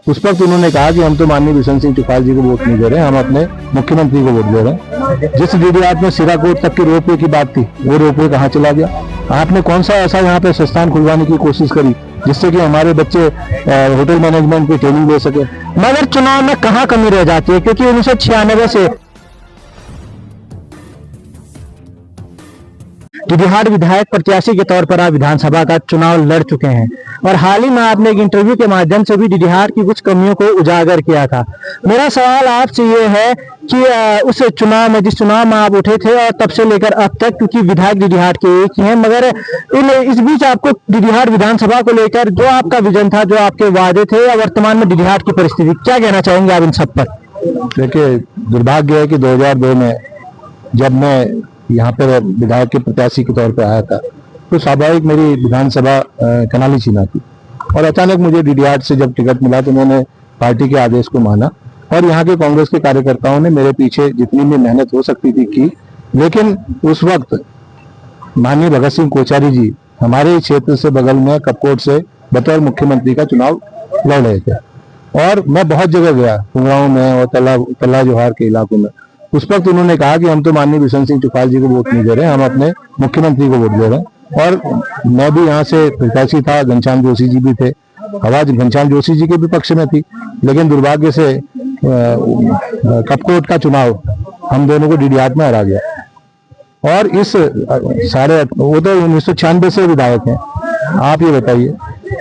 उस वक्त उन्होंने कहा कि हम तो माननीय बिशन सिंह चुफाल जी को वोट नहीं दे रहे, हम अपने मुख्यमंत्री को वोट दे रहे हैं। जिस डीडीआर में सिराकोट तक की रोपवे की बात थी, वो रोपवे कहाँ चला गया? आपने कौन सा ऐसा यहाँ पे संस्थान खुलवाने की कोशिश करी जिससे कि हमारे बच्चे होटल मैनेजमेंट की ट्रेनिंग ले सके? मगर चुनाव में कहाँ कमी रह जाती है, क्योंकि 1996 से डीडीहाट विधायक प्रत्याशी के तौर पर आप विधानसभा का चुनाव लड़ चुके हैं और हाल ही में आपने एक इंटरव्यू के माध्यम से भी डीडीहाट की कुछ कमियों को उजागर किया था। मेरा सवाल आपसे ये है कि उस चुनाव में, जिस चुनाव में आप उठे थे और तब से लेकर अब तक, क्योंकि विधायक डीडीहाट के एक ही हैं, मगर इस बीच आपको डीडीहाट विधानसभा को लेकर जो आपका विजन था, जो आपके वादे थे, या वर्तमान में डीडीहाट की परिस्थिति, क्या कहना चाहेंगे आप इन सब पर? देखिए, दुर्भाग्य है कि 2002 में जब मैं यहाँ पर विधायक के प्रत्याशी के तौर पर आया था तो स्वाभाविक मेरी विधानसभा कनाली छीना थी और अचानक मुझे डीडीहाट से जब टिकट मिला तो मैंने पार्टी के आदेश को माना और यहाँ के कांग्रेस के कार्यकर्ताओं ने मेरे पीछे जितनी भी मेहनत हो सकती थी की। लेकिन उस वक्त माननीय भगत सिंह कोश्यारी जी हमारे क्षेत्र से बगल में कपकोट से बतौर मुख्यमंत्री का चुनाव लड़ रहे थे और मैं बहुत जगह गया, कुंगराओं में और तल्ला जोहार के इलाकों में। उस वक्त उन्होंने कहा कि हम तो माननीय बिशन सिंह चुफाल जी को वोट नहीं दे रहे, हम अपने मुख्यमंत्री को वोट दे रहे हैं। और मैं भी यहाँ से प्रत्याशी था, घनश्याम जोशी जी भी थे, आवाज घनश्याम जोशी जी के भी पक्ष में थी, लेकिन दुर्भाग्य से कपकोट का चुनाव हम दोनों को डीडीहाट में हरा गया। और इस वो तो 1996 से विधायक हैं। आप ये बताइए,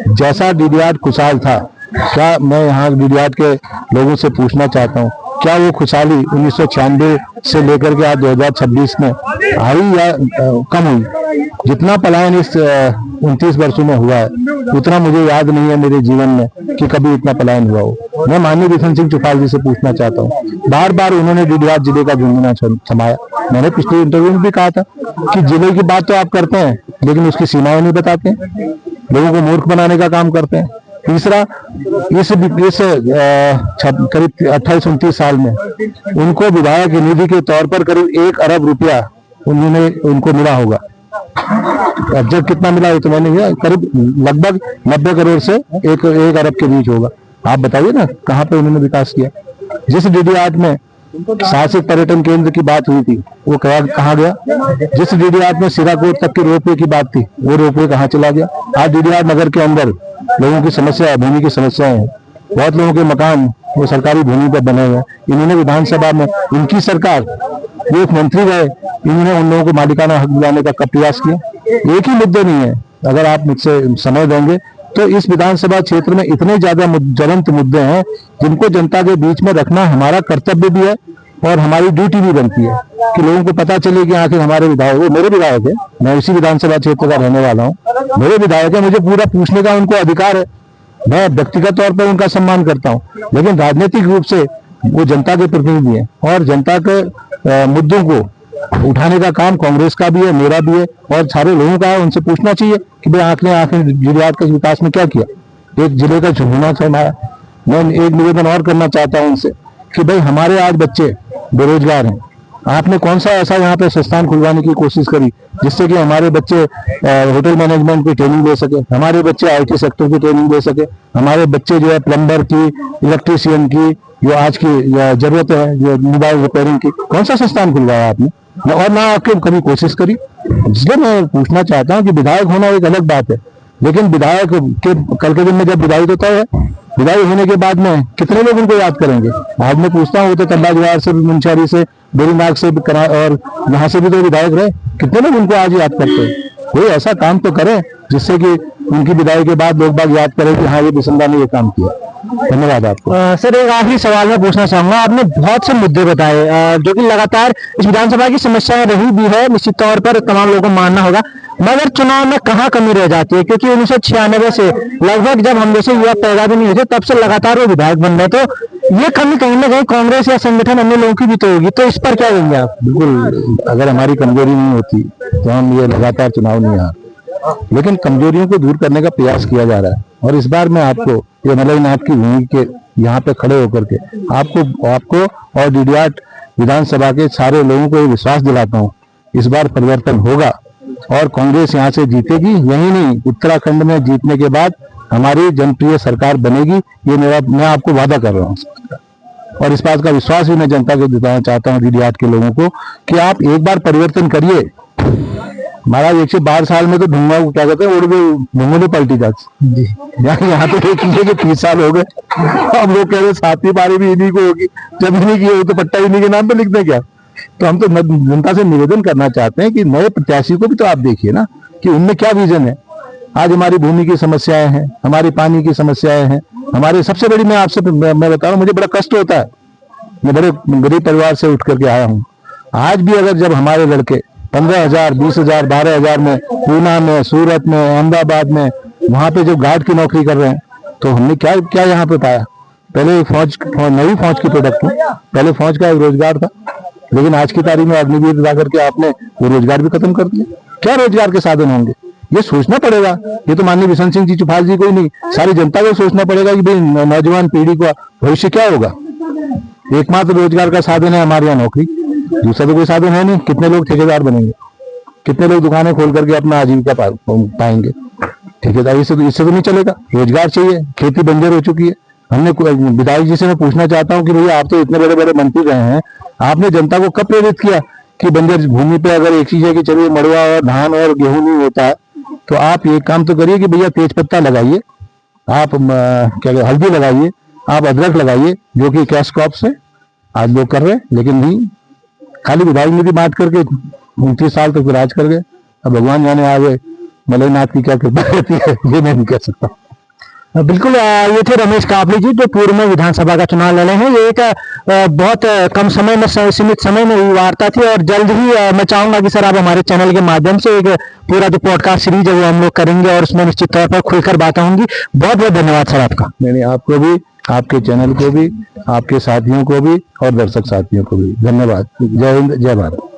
जैसा डीडीहाट खुशहाल था, क्या मैं यहाँ डीडीहाट के लोगों से पूछना चाहता हूँ, क्या वो खुशहाली 1996 से लेकर के आज 2026 में आई या कम हुई? जितना पलायन इस 29 वर्षों में हुआ है उतना मुझे याद नहीं है मेरे जीवन में कि कभी इतना पलायन हुआ हो। मैं माननीय बिशन सिंह चुफाल जी से पूछना चाहता हूँ, बार बार उन्होंने डीडीहाट जिले का झुंझुना थमाया। मैंने पिछले इंटरव्यू में भी कहा था कि जिले की बात तो आप करते हैं लेकिन उसकी सीमाएं नहीं बताते, लोगों को मूर्ख बनाने का काम करते हैं। तीसरा, इस करीब 28-29 साल में उनको विधायक निधि के तौर पर करीब 1 अरब रुपया उनको मिला होगा। अब जब कितना मिला है तो मैंने करीब लगभग 90 करोड़ से 1 अरब के बीच होगा। आप बताइए ना कहाँ पे उन्होंने विकास किया? जिस डीडीहाट में साहसिक पर्यटन केंद्र की बात हुई थी वो कहाँ गया? जिस डीडीहाट में सिराकोट तक की रोपवे की बात थी वो रोपवे कहाँ चला गया? आज डीडीहाट नगर के अंदर लोगों की समस्या, भूमि की समस्याएं हैं। बहुत लोगों के मकान वो सरकारी भूमि पर बने हुए हैं। इन्होंने विधानसभा में, इनकी सरकार, वो एक मंत्री गए, इन्होंने उन लोगों को मालिकाना हक दिलाने का कब प्रयास किया? एक ही मुद्दे नहीं है। अगर आप मुझसे समय देंगे तो इस विधानसभा क्षेत्र में इतने ज्यादा ज्वलंत मुद्दे हैं जिनको जनता के बीच में रखना हमारा कर्तव्य भी है और हमारी ड्यूटी भी बनती है कि लोगों को पता चले कि आखिर हमारे विधायक, वो मेरे विधायक है, मैं इसी विधानसभा क्षेत्र का रहने वाला हूँ, मेरे विधायक है, मुझे पूरा पूछने का उनको अधिकार है। मैं व्यक्तिगत तौर पर उनका सम्मान करता हूँ, लेकिन राजनीतिक रूप से वो जनता के प्रतिनिधि हैं और जनता के मुद्दों को उठाने का काम कांग्रेस का भी है, मेरा भी है और सारे लोगों का है। उनसे पूछना चाहिए कि भाई आखिर डीडीहाट के विकास में क्या किया? एक जिले का झुंझुना थमाया। मैं एक निवेदन और करना चाहता हूं उनसे कि भाई हमारे आज बच्चे बेरोजगार हैं, आपने कौन सा ऐसा यहाँ पे संस्थान खुलवाने की कोशिश करी जिससे कि हमारे बच्चे होटल मैनेजमेंट की ट्रेनिंग ले सके, हमारे बच्चे IT सेक्टर की ट्रेनिंग ले सके, हमारे बच्चे जो है प्लम्बर की, इलेक्ट्रीशियन की, जो आज की जरूरत है, जो मोबाइल रिपेयरिंग की, कौन सा संस्थान खुलवाया आपने? और ना आपके कभी कोशिश करी। इसलिए मैं पूछना चाहता हूँ कि विधायक होना एक अलग बात है, लेकिन विधायक के कल के दिन में जब विदाई होता है, विदाई होने के बाद में कितने लोग उनको याद करेंगे? आज मैं पूछता हूँ, वो तो तल्ला जोहार से, मुंशारी से, बेरीनाग से और यहाँ से भी तो विधायक रहे, कितने लोग उनको आज याद करते हैं? कोई ऐसा काम तो करें जिससे कि उनकी विदाई के बाद लोग बाग याद करें कि हाँ ये बिशनदा ने ये काम किया। धन्यवाद आपको। सर, एक आखिरी सवाल मैं पूछना चाहूंगा। आपने बहुत से मुद्दे बताए जो कि लगातार इस विधानसभा की समस्याएं रही भी है, निश्चित तौर पर तमाम लोगों को मानना होगा, मगर चुनाव में कहाँ कमी रह जाती है? क्योंकि 1996 से लगभग जब हम जैसे युवा पैदा भी नहीं हुए थे तब से लगातार वो विधायक बन रहे, तो ये कमी कहीं ना कहीं कांग्रेस या संगठन अन्य लोगों की भी तो होगी, तो इस पर क्या कहेंगे आप? बिल्कुल, अगर हमारी कमजोरी नहीं होती तो हम ये लगातार चुनाव नहीं हारते, लेकिन कमजोरियों को दूर करने का प्रयास किया जा रहा है। और इस बार मैं आपको ये मलईनाथ की भूमि के यहाँ पे खड़े होकर के आपको और डीडीहाट विधानसभा के सारे लोगों को विश्वास दिलाता हूँ, इस बार परिवर्तन होगा और कांग्रेस यहाँ से जीतेगी। यही नहीं, उत्तराखंड में जीतने के बाद हमारी जनप्रिय सरकार बनेगी, ये मैं आपको वादा कर रहा हूँ। और इस बात का विश्वास भी मैं जनता को दिलाना चाहता हूँ, डीडीहाट के लोगों को, कि आप एक बार परिवर्तन करिए। महाराज 112 साल में तो ढूंगा को क्या कहते हैं, उड़ गए ढूंगों ने पलटी जाती। यहाँ तो देख लीजिए कि 30 साल हो गए, हम लोग कह रहे 7वीं पारी भी इन्हीं को होगी, जब इन्हीं की हो तो पट्टा इन्हीं के नाम पे लिख दें क्या। तो हम तो जनता से निवेदन करना चाहते हैं कि नए प्रत्याशी को भी तो आप देखिए ना कि उनमें क्या विजन है। आज हमारी भूमि की समस्याएं हैं, हमारी पानी की समस्याएं हैं, हमारे सबसे बड़ी, मैं आपसे मैं बता रहा हूँ, मुझे बड़ा कष्ट होता है, मैं बड़े गरीब परिवार से उठ करके आया हूँ। आज भी अगर जब हमारे लड़के 15,000, 20,000, 12,000 में पूना में, सूरत में, अहमदाबाद में वहां पे जो गार्ड की नौकरी कर रहे हैं, तो हमने क्या क्या यहाँ पे पाया। पहले नई फौज की प्रोडक्ट हूँ, पहले फौज का एक रोजगार था, लेकिन आज की तारीख में अग्निवीर ला करके आपने वो रोजगार भी खत्म कर दिया। क्या रोजगार के साधन होंगे, ये सोचना पड़ेगा। ये तो माननीय बिशन सिंह जी चुफाल जी को ही नहीं, सारी जनता को सोचना पड़ेगा कि भाई नौजवान पीढ़ी का भविष्य क्या होगा। एकमात्र रोजगार का साधन है हमारे यहाँ नौकरी, दूसरा तो कोई साधन है नहीं। कितने लोग ठेकेदार बनेंगे, कितने लोग दुकानें खोल करके अपना आजीविका पाएंगे। ठेकेदारी से तो इससे तो नहीं चलेगा, रोजगार चाहिए। खेती बंजर हो चुकी है। हमने विधायक जी से मैं पूछना चाहता हूँ कि भैया आप तो इतने बड़े बड़े मंत्री रहे हैं, आपने जनता को कब प्रेरित किया कि बंजर भूमि पे अगर एक चीज है कि चलिए मड़ुआ और धान और गेहूं नहीं होता है, तो आप एक काम तो करिए कि भैया तेज पत्ता लगाइए, आप क्या हल्दी लगाइए, आप अदरक लगाइए, जो कि कैश क्रॉप से आज लोग कर रहे हैं। लेकिन नहीं, खाली विधायक निधि बांट करके 29 साल तक राज कर गए। अब भगवान जाने आगे मलयनाथ की क्या कृपा रहती है, ये मैं नहीं कह सकता। बिल्कुल, ये थे रमेश कापली जी, जो पूर्व में विधानसभा का चुनाव लड़े हैं। ये एक बहुत कम समय में, सीमित समय में हुई वार्ता थी, और जल्द ही मैं चाहूंगा कि सर आप हमारे चैनल के माध्यम से एक पूरा जो पॉडकास्ट सीरीज है वो हम लोग करेंगे, और उसमें निश्चित तौर पर खुलकर बातें होंगी। बहुत बहुत धन्यवाद सर आपका। नहीं, आपको भी, आपके चैनल को भी, आपके साथियों को भी और दर्शक साथियों को भी धन्यवाद। जय हिंद, जय भारत।